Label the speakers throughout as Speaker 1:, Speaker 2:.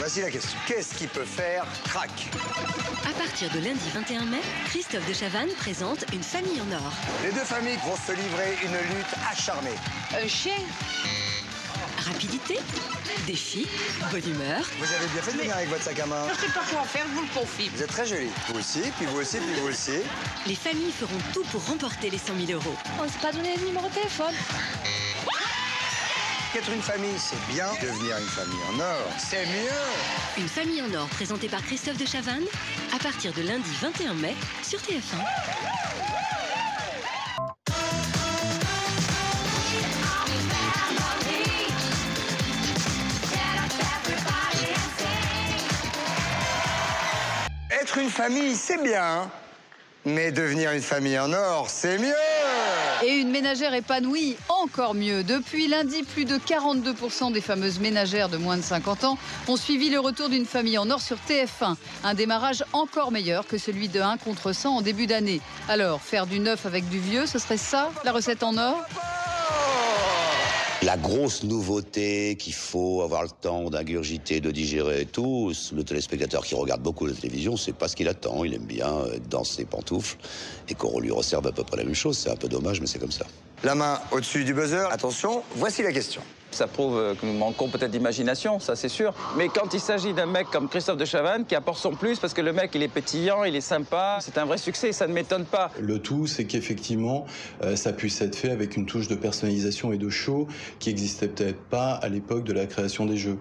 Speaker 1: Voici la question. Qu'est-ce qui peut faire crac?
Speaker 2: À partir de lundi 21 mai, Christophe de Chavannes présente Une famille en or.
Speaker 1: Les deux familles vont se livrer une lutte acharnée.
Speaker 3: Un chien?
Speaker 2: Rapidité, défi, bonne humeur.
Speaker 1: Vous avez bien fait de venir avec votre sac à main.
Speaker 3: Je ne sais pas quoi faire, je vous le confie.
Speaker 1: Vous êtes très jolie. Vous aussi, puis vous aussi, puis vous aussi.
Speaker 2: Les familles feront tout pour remporter les 100 000 €.
Speaker 4: On ne s'est pas donné le numéro de téléphone.
Speaker 1: Qu'être une famille, c'est bien. Devenir une famille en or, c'est mieux.
Speaker 2: Une famille en or présentée par Christophe de Chavannes, à partir de lundi 21 mai sur TF1.
Speaker 1: Être une famille, c'est bien. Mais devenir une famille en or, c'est mieux.
Speaker 5: Et une ménagère épanouie, encore mieux. Depuis lundi, plus de 42% des fameuses ménagères de moins de 50 ans ont suivi le retour d'une famille en or sur TF1. Un démarrage encore meilleur que celui de 1 contre 100 en début d'année. Alors, faire du neuf avec du vieux, ce serait ça, la recette en or ?
Speaker 6: La grosse nouveauté qu'il faut avoir le temps d'ingurgiter, de digérer et tout, le téléspectateur qui regarde beaucoup la télévision, c'est pas ce qu'il attend. Il aime bien être dans ses pantoufles et qu'on lui resserve à peu près la même chose. C'est un peu dommage, mais c'est comme ça.
Speaker 1: La main au-dessus du buzzer. Attention, voici la question.
Speaker 7: Ça prouve que nous manquons peut-être d'imagination, ça c'est sûr. Mais quand il s'agit d'un mec comme Christophe de Chavannes qui apporte son plus, parce que le mec il est pétillant, il est sympa, c'est un vrai succès, ça ne m'étonne pas.
Speaker 8: Le tout, c'est qu'effectivement, ça puisse être fait avec une touche de personnalisation et de show qui n'existait peut-être pas à l'époque de la création des jeux.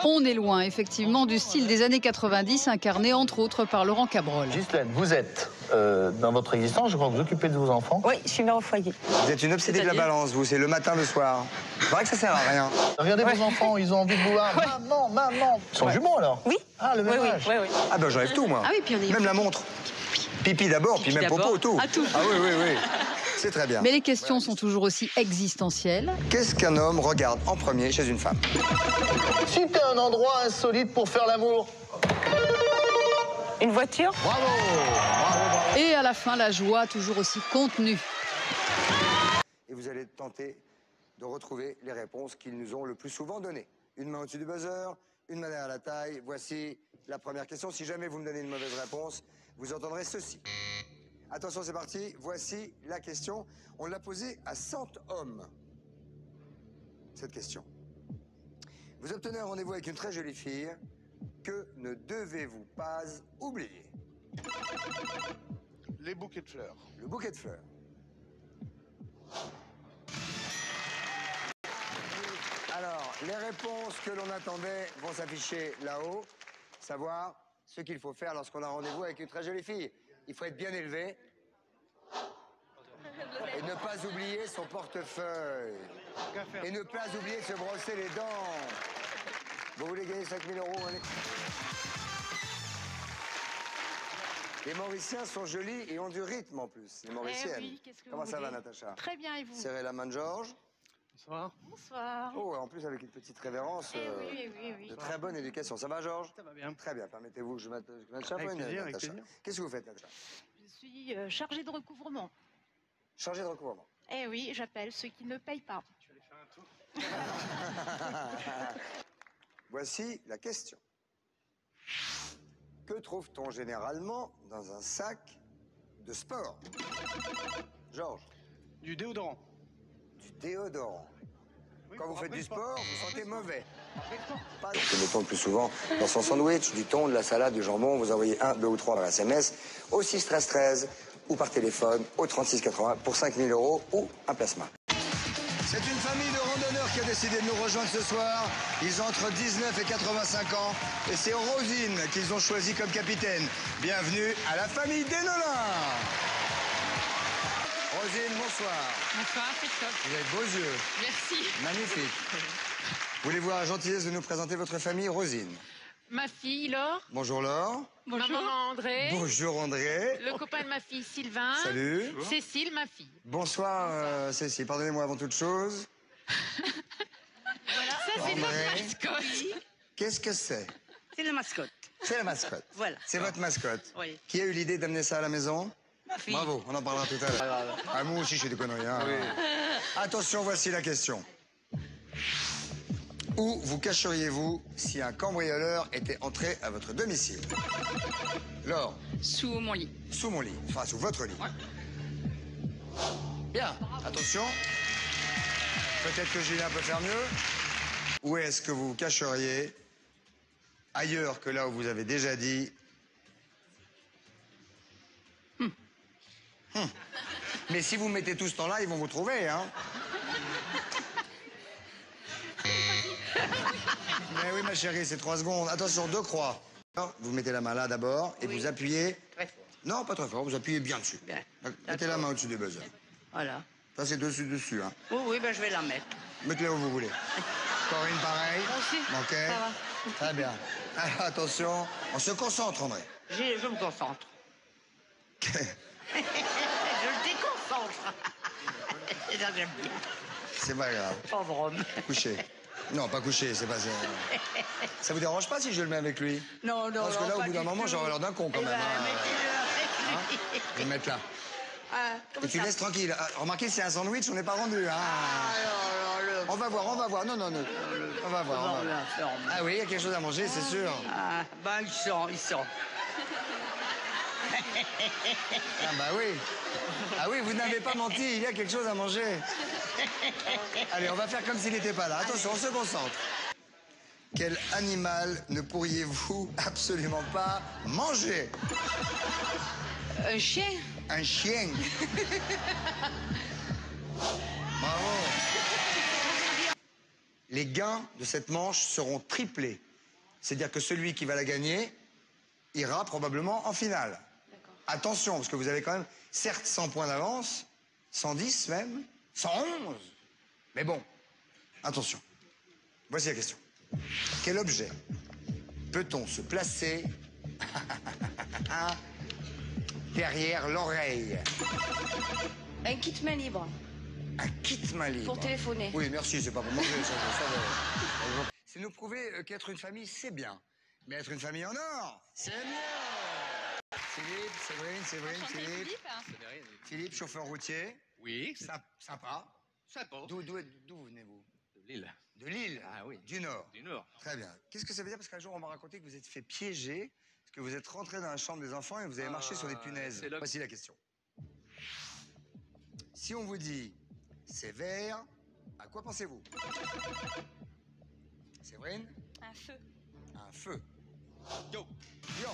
Speaker 5: On est loin, effectivement, du style des années 90, incarné entre autres par Laurent Cabrol.
Speaker 9: Ghislaine, vous êtes, dans votre existence, je crois que vous occupez de vos enfants.
Speaker 3: Oui, je suis mère au foyer.
Speaker 1: Vous êtes une obsédée de la balance, vous. C'est le matin, le soir. C'est vrai que ça sert à rien.
Speaker 9: Regardez vos enfants, ils ont envie de vouloir. Maman, maman. Ils sont jumeaux alors?
Speaker 3: Oui.
Speaker 9: Ah, le même âge.
Speaker 3: Oui.
Speaker 1: Ah ben j'enlève tout, moi.
Speaker 3: Ah oui, puis on est...
Speaker 1: Même la montre. Pipi d'abord, puis même popo, tout.
Speaker 3: Ah, tout.
Speaker 1: Ah oui. C'est très bien.
Speaker 5: Mais les questions sont toujours aussi existentielles.
Speaker 1: Qu'est-ce qu'un homme regarde en premier chez une femme?
Speaker 9: Citez un endroit insolite pour faire l'amour.
Speaker 3: Une voiture?
Speaker 9: Bravo.
Speaker 5: Et à la fin, la joie toujours aussi contenue.
Speaker 1: Et vous allez tenter de retrouver les réponses qu'ils nous ont le plus souvent données. Une main au-dessus du buzzer, une main derrière la taille. Voici la première question. Si jamais vous me donnez une mauvaise réponse, vous entendrez ceci. Attention, c'est parti. Voici la question. On l'a posée à 100 hommes. Cette question. Vous obtenez un rendez-vous avec une très jolie fille. Que ne devez-vous pas oublier?
Speaker 9: Les bouquets de fleurs.
Speaker 1: Le bouquet de fleurs. Alors, les réponses que l'on attendait vont s'afficher là-haut. Savoir ce qu'il faut faire lorsqu'on a rendez-vous avec une très jolie fille. Il faut être bien élevé. Et ne pas oublier son portefeuille. Et ne pas oublier de se brosser les dents. Vous voulez gagner 5 000 €? Allez. Les Mauriciens sont jolis et ont du rythme en plus. Les Mauriciennes.
Speaker 4: oui, qu'est-ce que
Speaker 1: Comment
Speaker 4: vous
Speaker 1: ça va,
Speaker 4: voulez?
Speaker 1: Natacha?
Speaker 4: Très bien, et vous?
Speaker 1: Serrez la main de Georges.
Speaker 8: Bonsoir.
Speaker 4: Bonsoir.
Speaker 1: Oh, en plus avec une petite révérence
Speaker 4: Oui.
Speaker 1: de très bonne éducation. Ça va, Georges?
Speaker 8: Ça va bien.
Speaker 1: Très bien. Permettez-vous que je mette chapeau,
Speaker 8: Avec plaisir, avec
Speaker 1: Natacha.
Speaker 8: plaisir.
Speaker 1: Qu'est-ce que vous faites, Natacha?
Speaker 4: Je suis chargée de recouvrement.
Speaker 1: Chargé de recouvrement.
Speaker 4: Eh oui, j'appelle ceux qui ne payent pas.
Speaker 8: Je vais aller faire un tour.
Speaker 1: Voici la question. Que trouve-t-on généralement dans un sac de sport? Georges?
Speaker 8: Du déodorant.
Speaker 1: Du déodorant.
Speaker 8: Oui,
Speaker 1: Quand vous
Speaker 8: pour
Speaker 1: faites
Speaker 8: après
Speaker 1: du
Speaker 8: le sport.
Speaker 1: sport, vous sentez mauvais.
Speaker 8: Pas...
Speaker 1: Que mettons le plus souvent dans son sandwich, du thon, de la salade, du jambon. Vous envoyez 1, 2 ou 3 par SMS au 61313 ou par téléphone au 3680 pour 5 000 € ou un plasma. C'est une famille de randonneurs qui a décidé de nous rejoindre ce soir. Ils ont entre 19 et 85 ans et c'est Rosine qu'ils ont choisi comme capitaine. Bienvenue à la famille Desnolins. Rosine, bonsoir.
Speaker 4: Bonsoir, Christophe.
Speaker 1: Vous avez de beaux yeux.
Speaker 4: Merci.
Speaker 1: Magnifique. Voulez-vous avoir la gentillesse de nous présenter votre famille, Rosine?
Speaker 4: Ma fille, Laure.
Speaker 1: Bonjour Laure.
Speaker 4: Bonjour. Ma maman, André.
Speaker 1: Bonjour André.
Speaker 4: Le copain de ma fille, Sylvain.
Speaker 1: Salut.
Speaker 4: Cécile, ma fille.
Speaker 1: Bonsoir, Cécile. Pardonnez-moi avant toute chose.
Speaker 4: Voilà. Ça, c'est
Speaker 1: André.
Speaker 4: notre mascotte.
Speaker 1: Qu'est-ce que c'est?
Speaker 3: C'est la mascotte.
Speaker 1: C'est la mascotte.
Speaker 3: Voilà.
Speaker 1: C'est votre mascotte.
Speaker 3: Oui.
Speaker 1: Qui a eu l'idée d'amener ça à la maison?
Speaker 3: Ma fille.
Speaker 1: Bravo, on en parlera tout à l'heure. Ah, moi aussi, je fais des conneries. Hein. Attention, voici la question. Où vous cacheriez-vous si un cambrioleur était entré à votre domicile? Laure?
Speaker 3: Sous mon lit.
Speaker 1: Sous mon lit, enfin sous votre lit.
Speaker 3: Ouais.
Speaker 1: Bien, attention. Peut-être que Julien peut faire mieux. Où est-ce que vous vous cacheriez ailleurs que là où vous avez déjà dit? Mais si vous mettez tout ce temps-là, ils vont vous trouver, hein. Mais oui, ma chérie, c'est 3 secondes. Attention, 2 croix. Vous mettez la main là d'abord et vous appuyez.
Speaker 3: Très fort.
Speaker 1: Non, pas très fort, vous appuyez bien dessus.
Speaker 3: Bien.
Speaker 1: Mettez la main au-dessus des buzzers.
Speaker 3: Voilà.
Speaker 1: Ça, c'est dessus, hein.
Speaker 3: Oui, oui, ben je vais la mettre.
Speaker 1: Mettez-la où vous voulez. Corinne, pareil.
Speaker 3: Aussi.
Speaker 1: Ok.
Speaker 3: Ça va.
Speaker 1: Très bien. Alors, attention, on se concentre, André.
Speaker 3: Je me concentre. Je le déconcentre. Et ça, j'aime bien.
Speaker 1: C'est pas grave.
Speaker 3: Pauvre homme.
Speaker 1: Couché. Non, pas couché, c'est pas ça. Ça vous dérange pas si je le mets avec lui?
Speaker 3: Non, non,
Speaker 1: Parce que
Speaker 3: non,
Speaker 1: là, au
Speaker 3: pas
Speaker 1: bout d'un
Speaker 3: du
Speaker 1: moment,
Speaker 3: tout.
Speaker 1: j'aurai l'air d'un con quand
Speaker 3: Eh
Speaker 1: même.
Speaker 3: ben,
Speaker 1: hein.
Speaker 3: mettez-le avec lui.
Speaker 1: Je vais le mettre là.
Speaker 3: Ah, comme
Speaker 1: Et tu
Speaker 3: ça.
Speaker 1: laisses tranquille. Ah, remarquez, c'est un sandwich, on n'est pas rendu. Hein.
Speaker 3: Ah, non, non,
Speaker 1: On va voir, on va voir. Non, non, non. On va voir. On va voir. Ah oui, il y a quelque chose à manger, c'est sûr.
Speaker 3: Ah, ben, ils sont.
Speaker 1: Ah bah oui. Ah oui, vous n'avez pas menti, il y a quelque chose à manger. Allez, on va faire comme s'il n'était pas là. Attention, on se concentre. Quel animal ne pourriez-vous absolument pas manger?
Speaker 3: Un chien.
Speaker 1: Un chien. Bravo. Les gains de cette manche seront triplés. C'est-à-dire que celui qui va la gagner ira probablement en finale. Attention, parce que vous avez quand même, certes, 100 points d'avance, 110 même, 111. Mais bon, attention. Voici la question. Quel objet peut-on se placer derrière l'oreille?
Speaker 3: Un kit main libre.
Speaker 1: Un kit main libre.
Speaker 3: Pour téléphoner.
Speaker 1: Oui, merci, c'est pas pour manger. C'est nous prouver qu'être une famille, c'est bien. Mais être une famille en or, c'est mieux. Philippe, Séverine, Philippe. Philippe, chauffeur routier.
Speaker 10: Oui.
Speaker 1: Sympa.
Speaker 10: Sympa.
Speaker 1: D'où venez-vous?
Speaker 10: De Lille.
Speaker 1: De Lille?
Speaker 10: Ah oui.
Speaker 1: Du Nord.
Speaker 10: Du Nord.
Speaker 1: Très bien. Qu'est-ce que ça veut dire? Parce qu'un jour, on m'a raconté que vous êtes fait piéger, parce que vous êtes rentré dans la chambre des enfants et vous avez marché sur des punaises. Voici la question. Si on vous dit c'est vert, à quoi pensez-vous? Séverine?
Speaker 11: Un feu.
Speaker 1: Un feu.
Speaker 10: Yo.
Speaker 1: Yo.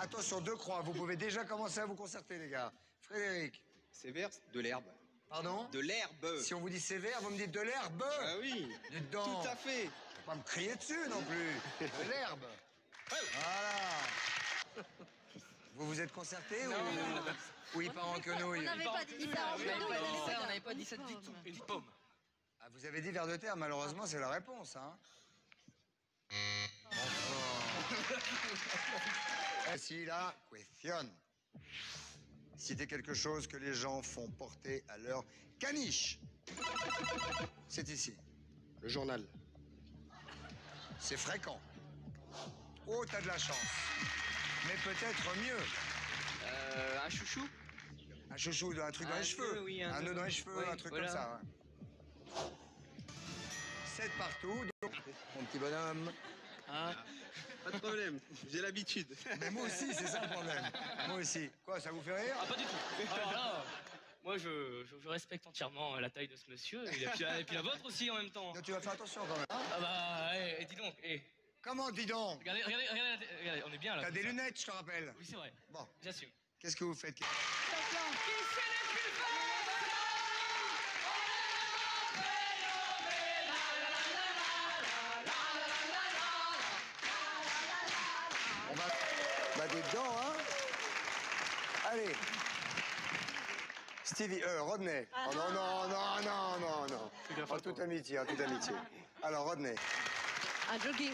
Speaker 1: Attention, 2 croix. Vous pouvez déjà commencer à vous concerter, les gars. Frédéric?
Speaker 10: C'est vert, de l'herbe.
Speaker 1: Pardon?
Speaker 10: De l'herbe.
Speaker 1: Si on vous dit sévère, vous me dites de l'herbe.
Speaker 10: Ah oui.
Speaker 1: Dites donc.
Speaker 10: Tout à fait.
Speaker 1: Faut pas me crier dessus non plus. De l'herbe. Voilà. Vous vous êtes concerté ou il part en quenouille?
Speaker 11: On n'avait pas dit ça.
Speaker 3: On n'avait pas dit ça du tout.
Speaker 10: Une pomme.
Speaker 1: Ah, vous avez dit vers de terre, malheureusement, c'est la réponse, hein. Voici la question. Citez quelque chose que les gens font porter à leur caniche. C'est ici.
Speaker 10: Le journal.
Speaker 1: C'est fréquent. Oh, t'as de la chance. Mais peut-être mieux.
Speaker 10: Un chouchou.
Speaker 1: Un chouchou, un truc dans les cheveux.
Speaker 10: Oui,
Speaker 1: un nœud dans les cheveux,
Speaker 10: oui,
Speaker 1: un truc
Speaker 10: voilà.
Speaker 1: comme ça. Ouais. 7 partout. Donc, mon petit bonhomme.
Speaker 10: Ah. Pas de problème, j'ai l'habitude.
Speaker 1: Mais moi aussi, c'est ça le problème. Moi aussi. Quoi, ça vous fait rire?
Speaker 12: Ah, pas du tout. Alors là, moi, je respecte entièrement la taille de ce monsieur et puis la vôtre aussi en même temps.
Speaker 1: Non, tu vas faire attention quand même. Hein?
Speaker 12: Ah bah, dis donc.
Speaker 1: Comment, dis donc?
Speaker 12: Regardez, on est bien là.
Speaker 1: T'as des lunettes, je te rappelle.
Speaker 12: Oui, c'est vrai.
Speaker 1: Bon,
Speaker 12: J'assume.
Speaker 1: qu'est-ce que vous faites? On va... Bah, des dents, hein? Allez. Stevie, Rodney. Oh non, non, non, non, non, non. En toute amitié, en toute amitié. Alors, Rodney.
Speaker 3: Un jogging.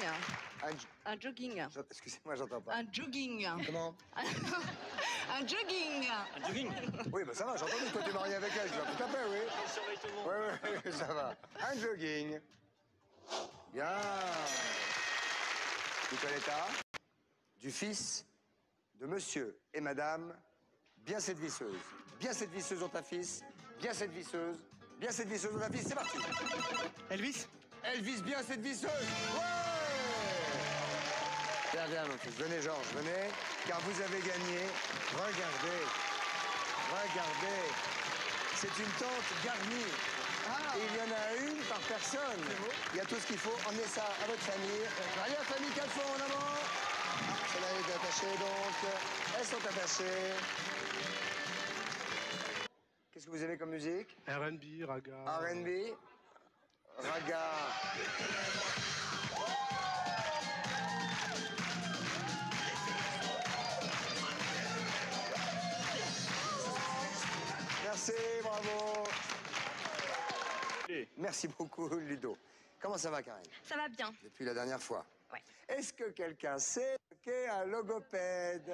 Speaker 3: Un jogging.
Speaker 1: Excusez-moi, j'entends pas.
Speaker 3: Un jogging.
Speaker 1: Comment?
Speaker 3: Un jogging.
Speaker 12: Un jogging.
Speaker 1: Oui, bah ça va, j'ai entendu que toi t'es marié avec elle, je vois tout à fait, oui. Oui, ça va. Un jogging. Bien. Nicoletta, du fils de monsieur et madame, bien cette visseuse. Bien cette visseuse dans ta fils, bien cette visseuse bien cette visseuse ou la vis, c'est parti.
Speaker 10: Elvis.
Speaker 1: Elle vise bien cette visseuse. Ouais. Bien, bien, mon fils. Venez, Georges, venez, car vous avez gagné. Regardez. Regardez. C'est une tente garnie. Et il y en a une par personne. Il y a tout ce qu'il faut. Emmenez ça à votre famille. Allez, la famille, 4 fois en avant. Celle-là est attachée, donc. Elles sont attachées. Qu'est-ce que vous aimez comme musique?
Speaker 10: R&B, raga.
Speaker 1: R&B. Raga. Merci, bravo. Merci beaucoup, Ludo. Comment ça va, Karen?
Speaker 11: Ça va bien.
Speaker 1: Depuis la dernière fois.
Speaker 11: Ouais.
Speaker 1: Est-ce que quelqu'un sait ce qu'est un logopède?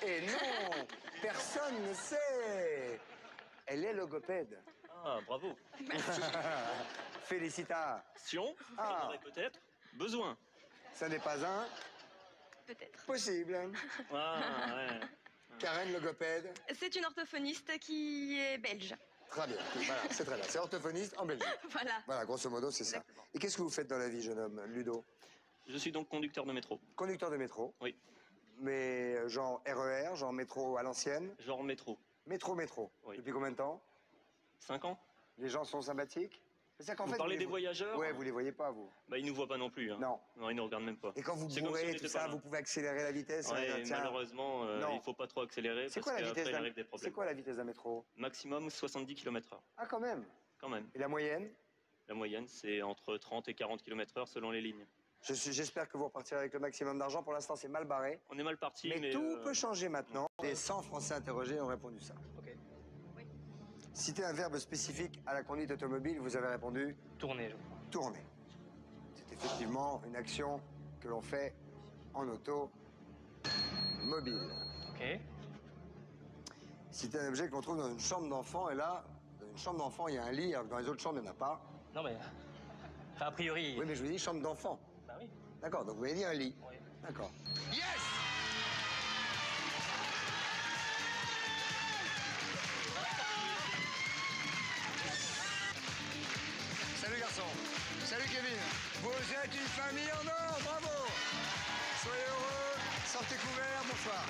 Speaker 1: Et non, personne ne sait. Elle est logopède.
Speaker 13: Ah, bravo.
Speaker 1: Félicitations.
Speaker 13: On aurait peut-être besoin.
Speaker 1: Ça n'est pas un
Speaker 11: Peut-être.
Speaker 1: possible.
Speaker 13: Ah, ouais.
Speaker 1: Karen, logopède.
Speaker 11: C'est une orthophoniste qui est belge.
Speaker 1: Très bien, voilà, c'est très bien. C'est orthophoniste en Belgique.
Speaker 11: Voilà.
Speaker 1: Voilà, grosso modo, c'est ça. Et qu'est-ce que vous faites dans la vie, jeune homme, Ludo?
Speaker 13: Je suis donc conducteur de métro.
Speaker 1: Conducteur de métro?
Speaker 13: Oui.
Speaker 1: Mais genre RER, genre métro à l'ancienne?
Speaker 13: Genre métro.
Speaker 1: Métro.
Speaker 13: Oui.
Speaker 1: Depuis combien de temps?
Speaker 13: 5 ans.
Speaker 1: Les gens sont sympathiques? C'est qu'en
Speaker 13: Vous
Speaker 1: fait,
Speaker 13: parlez
Speaker 1: les
Speaker 13: des voyageurs?
Speaker 1: Ouais, vous les voyez pas, vous.
Speaker 13: Bah, ils nous voient pas non plus. Hein.
Speaker 1: Non.
Speaker 13: Non, ils nous regardent même pas.
Speaker 1: Et quand vous
Speaker 13: C'est comme
Speaker 1: bourrez
Speaker 13: si on
Speaker 1: tout
Speaker 13: était
Speaker 1: ça,
Speaker 13: pas là.
Speaker 1: vous pouvez accélérer la vitesse?
Speaker 13: Ouais,
Speaker 1: tiens.
Speaker 13: malheureusement,
Speaker 1: Non.
Speaker 13: il faut pas trop accélérer
Speaker 1: C'est
Speaker 13: parce
Speaker 1: quoi la vitesse
Speaker 13: qu'après, il
Speaker 1: d'un...
Speaker 13: arrive des problèmes.
Speaker 1: C'est quoi la vitesse d'un métro?
Speaker 13: Maximum 70 km/h.
Speaker 1: Ah, quand même.
Speaker 13: Quand même.
Speaker 1: Et la moyenne?
Speaker 13: La moyenne, c'est entre 30 et 40 km/h selon les lignes.
Speaker 1: J'espère que vous repartirez avec le maximum d'argent. Pour l'instant, c'est mal barré.
Speaker 13: On est mal parti, mais
Speaker 1: tout peut changer maintenant. Les 100 Français interrogés ont répondu ça.
Speaker 12: Ok.
Speaker 1: Citez un verbe spécifique à la conduite automobile, vous avez répondu
Speaker 12: Tourner, je crois.
Speaker 1: tourner. C'est effectivement une action que l'on fait en auto mobile.
Speaker 12: Ok.
Speaker 1: Citez un objet qu'on trouve dans une chambre d'enfant, et là, dans une chambre d'enfant, il y a un lit, alors que dans les autres chambres, il n'y en a pas.
Speaker 12: Non, mais. Enfin, a priori.
Speaker 1: Oui, mais je vous dis chambre d'enfant.
Speaker 12: Bah oui.
Speaker 1: D'accord, donc vous m'avez dit un lit.
Speaker 12: Oui.
Speaker 1: D'accord. Yes! Salut garçon. Salut Kevin. Vous êtes une famille en or, bravo. Soyez heureux, sortez couverts, bonsoir.